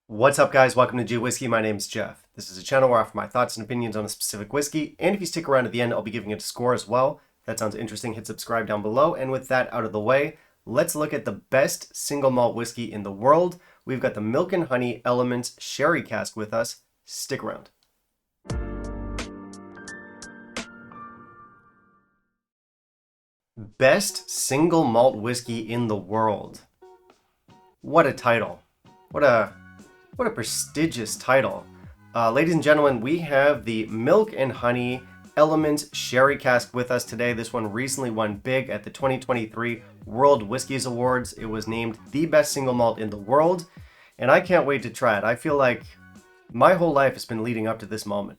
What's up, guys? Welcome to Jew Whiskey. My name's Jeff. This is a channel where I offer my thoughts and opinions on a specific whiskey, and if you stick around at the end, I'll be giving it a score as well. If that sounds interesting, hit subscribe down below, and with that out of the way, let's look at the best single malt whiskey in the world. We've got the Milk and Honey Elements Sherry Cask with us. Stick around. Best single malt whiskey in the world. What a title. What a prestigious title. Ladies and gentlemen, we have the Milk and Honey Elements Sherry Cask with us today. This one recently won big at the 2023 World Whiskies Awards. It was named the best single malt in the world, and I can't wait to try it. I feel like my whole life has been leading up to this moment.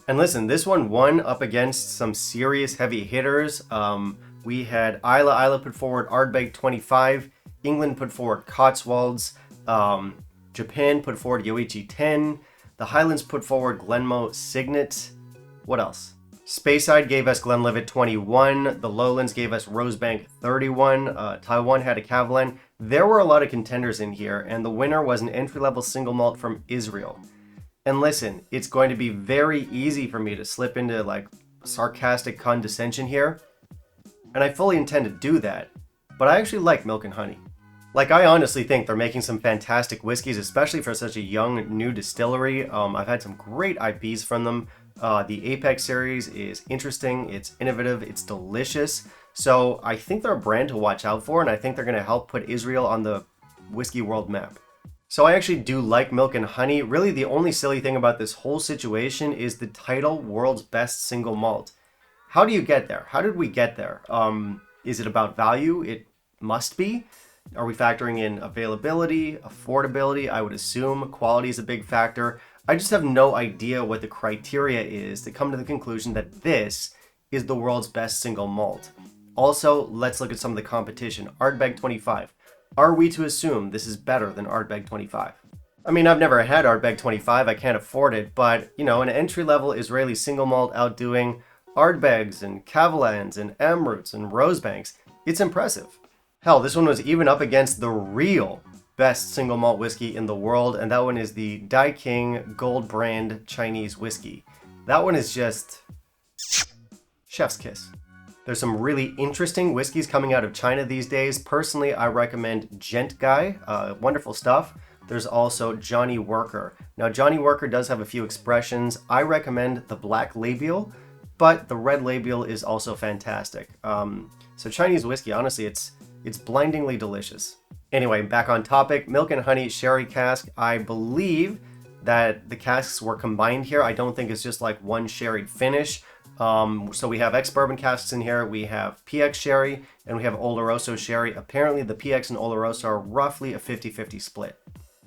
And listen, this one won up against some serious heavy hitters. We had Isla put forward Ardbeg 25, England put forward Cotswolds, Japan put forward Yoichi 10, the Highlands put forward Glenmoe Signet. What else? Speyside gave us Glenlivet 21, the Lowlands gave us Rosebank 31, Taiwan had a Kavalan. There were a lot of contenders in here, and the winner was an entry-level single malt from Israel. And listen, it's going to be very easy for me to slip into like sarcastic condescension here, and I fully intend to do that, but I actually like Milk and Honey. Like, I honestly think they're making some fantastic whiskeys, especially for such a young, new distillery. I've had some great IPs from them. The Apex series is interesting, it's innovative, it's delicious. So I think they're a brand to watch out for, and I think they're going to help put Israel on the whiskey world map. So I actually do like Milk and Honey. Really, the only silly thing about this whole situation is the title, World's Best Single Malt. How do you get there? How did we get there? Is it about value? It must be. Are we factoring in availability, affordability? I would assume quality is a big factor. I just have no idea what the criteria is to come to the conclusion that this is the world's best single malt. Also, let's look at some of the competition. Ardbeg 25. Are we to assume this is better than Ardbeg 25? I mean, I've never had Ardbeg 25. I can't afford it, but, you know, an entry-level Israeli single malt outdoing Ardbegs and Kavalans and Amroots and Rosebanks, it's impressive. Hell, this one was even up against the real best single malt whiskey in the world, and that one is the Daiking Gold Brand Chinese whiskey. That one is just chef's kiss. There's some really interesting whiskeys coming out of China these days. Personally, I recommend Gent Guy, wonderful stuff. There's also Johnny Worker. Now, Johnny Worker does have a few expressions. I recommend the Black Labial, but the Red Labial is also fantastic. So Chinese whiskey, honestly, it's blindingly delicious. Anyway, back on topic, Milk and Honey Sherry Cask. I believe that the casks were combined here. I don't think it's just like one sherried finish. So we have ex-bourbon casks in here, we have PX Sherry, and we have Oloroso Sherry. Apparently the PX and Oloroso are roughly a 50-50 split.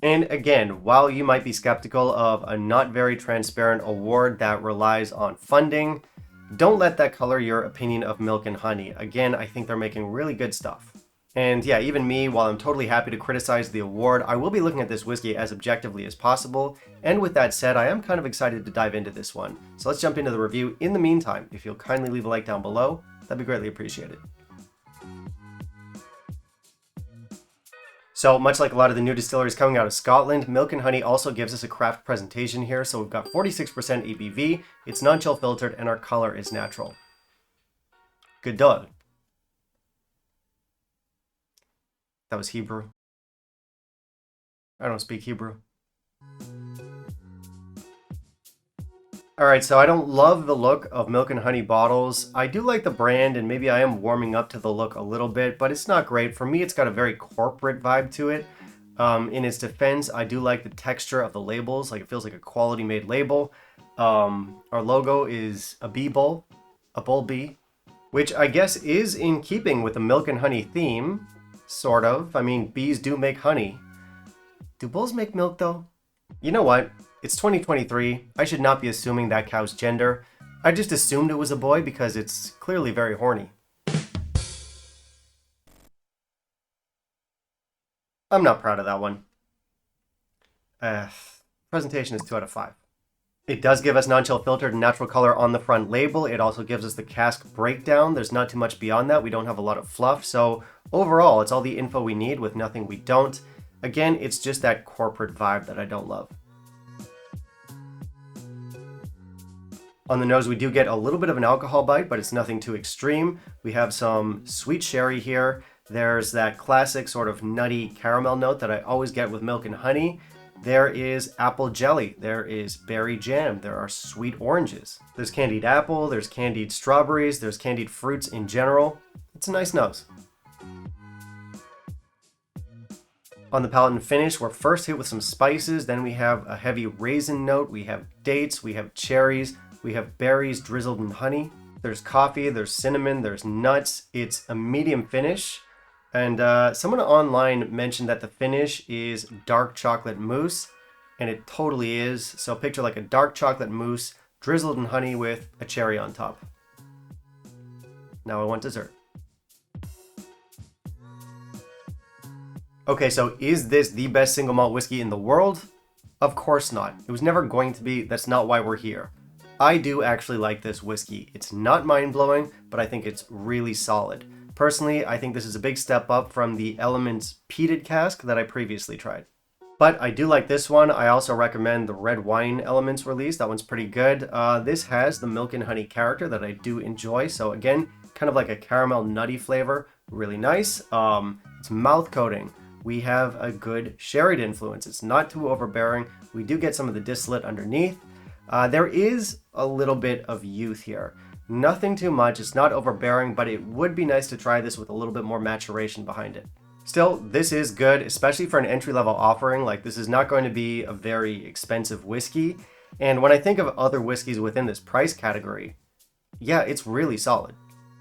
And again, while you might be skeptical of a not very transparent award that relies on funding, don't let that color your opinion of Milk and Honey. Again, I think they're making really good stuff. And yeah, even me, while I'm totally happy to criticize the award, I will be looking at this whiskey as objectively as possible. And with that said, I am kind of excited to dive into this one. So let's jump into the review. In the meantime, if you'll kindly leave a like down below, that'd be greatly appreciated. So much like a lot of the new distilleries coming out of Scotland, Milk and Honey also gives us a craft presentation here. So we've got 46% ABV, it's non-chill filtered, and our color is natural. Good dog. That was Hebrew. I don't speak Hebrew. Alright, so I don't love the look of Milk and Honey bottles. I do like the brand, and maybe I am warming up to the look a little bit, but it's not great. For me, it's got a very corporate vibe to it. In its defense, I do like the texture of the labels. Like, it feels like a quality-made label. Our logo is a bee bowl, a bull bee, which I guess is in keeping with the Milk and Honey theme. Sort of. I mean, bees do make honey. Do bulls make milk, though? You know what? It's 2023. I should not be assuming that cow's gender. I just assumed it was a boy because it's clearly very horny. I'm not proud of that one. Presentation is 2 out of 5. It does give us non-chill filtered and natural color on the front label. It also gives us the cask breakdown. There's not too much beyond that. We don't have a lot of fluff. So overall, it's all the info we need with nothing we don't. Again, it's just that corporate vibe that I don't love. On the nose, we do get a little bit of an alcohol bite, but it's nothing too extreme. We have some sweet sherry here. There's that classic sort of nutty caramel note that I always get with milk and honey. There is apple jelly. There is berry jam. There are sweet oranges. There's candied apple. There's candied strawberries. There's candied fruits in general. It's a nice nose. On the palate and finish, we're first hit with some spices. Then we have a heavy raisin note. We have dates. We have cherries. We have berries drizzled in honey. There's coffee, there's cinnamon, there's nuts. It's a medium finish. And someone online mentioned that the finish is dark chocolate mousse, and it totally is. So picture like a dark chocolate mousse drizzled in honey with a cherry on top. Now I want dessert. Okay, so is this the best single malt whiskey in the world? Of course not. It was never going to be. That's not why we're here. I do actually like this whiskey. It's not mind-blowing, but I think it's really solid. Personally, I think this is a big step up from the Elements peated cask that I previously tried. But I do like this one. I also recommend the red wine Elements release. That one's pretty good. This has the milk and honey character that I do enjoy. So again, kind of like a caramel nutty flavor. Really nice. It's mouth coating. We have a good sherried influence. It's not too overbearing. We do get some of the distillate underneath. There is a little bit of youth here. Nothing too much, it's not overbearing, but it would be nice to try this with a little bit more maturation behind it. Still, this is good, especially for an entry-level offering. Like, this is not going to be a very expensive whiskey. And when I think of other whiskeys within this price category, yeah, it's really solid.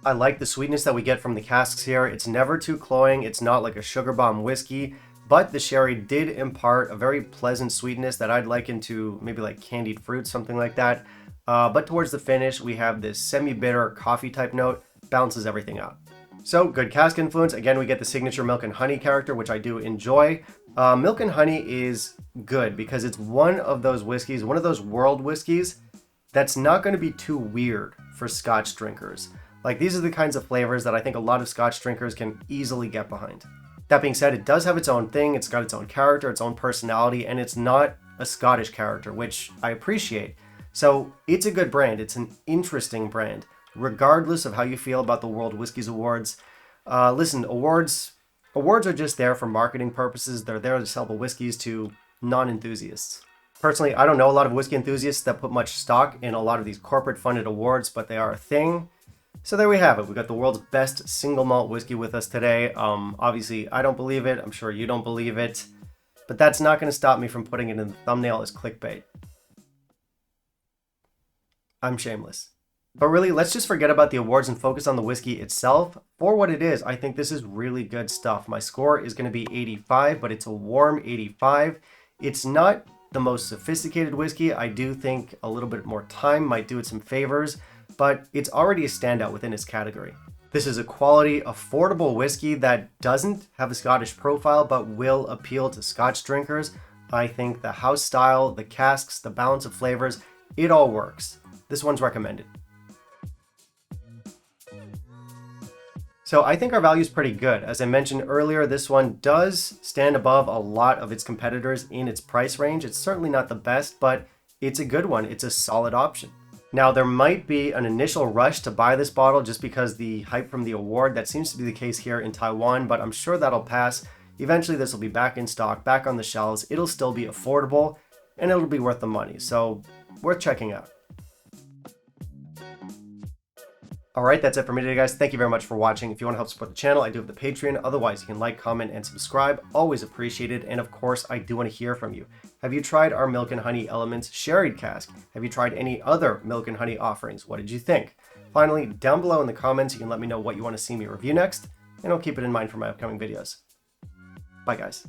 I like the sweetness that we get from the casks here. It's never too cloying, it's not like a sugar bomb whiskey. But the sherry did impart a very pleasant sweetness that I'd liken to maybe like candied fruit, something like that. But towards the finish, we have this semi-bitter coffee type note, balances everything out. So good cask influence. Again, we get the signature milk and honey character, which I do enjoy. Milk and honey is good because it's one of those whiskeys, one of those world whiskeys that's not going to be too weird for Scotch drinkers. Like, these are the kinds of flavors that I think a lot of Scotch drinkers can easily get behind. That being said, it does have its own thing, it's got its own character, its own personality, and it's not a Scottish character, which I appreciate. So it's a good brand, it's an interesting brand, regardless of how you feel about the World Whiskies Awards. Listen, awards are just there for marketing purposes. They're there to sell the whiskeys to non-enthusiasts. Personally, I don't know a lot of whiskey enthusiasts that put much stock in a lot of these corporate funded awards, but they are a thing. So there we have it. We got the world's best single malt whiskey with us today. Obviously, I don't believe it. I'm sure you don't believe it. But that's not going to stop me from putting it in the thumbnail as clickbait. I'm shameless. But really, let's just forget about the awards and focus on the whiskey itself. For what it is, I think this is really good stuff. My score is going to be 85, but it's a warm 85. It's not the most sophisticated whiskey. I do think a little bit more time might do it some favors, but it's already a standout within its category. This is a quality, affordable whiskey that doesn't have a Scottish profile but will appeal to Scotch drinkers. I think the house style, the casks, the balance of flavors, it all works. This one's recommended. So I think our value is pretty good. As I mentioned earlier, this one does stand above a lot of its competitors in its price range. It's certainly not the best, but it's a good one. It's a solid option. Now, there might be an initial rush to buy this bottle just because the hype from the award. That seems to be the case here in Taiwan, but I'm sure that'll pass. Eventually, this will be back in stock, back on the shelves. It'll still be affordable, and it'll be worth the money. So, worth checking out. Alright, that's it for me today, guys. Thank you very much for watching. If you want to help support the channel, I do have the Patreon. Otherwise, you can like, comment, and subscribe. Always appreciated. And of course, I do want to hear from you. Have you tried our Milk and Honey Elements sherried cask? Have you tried any other Milk and Honey offerings? What did you think? Finally, down below in the comments, you can let me know what you want to see me review next, and I'll keep it in mind for my upcoming videos. Bye, guys.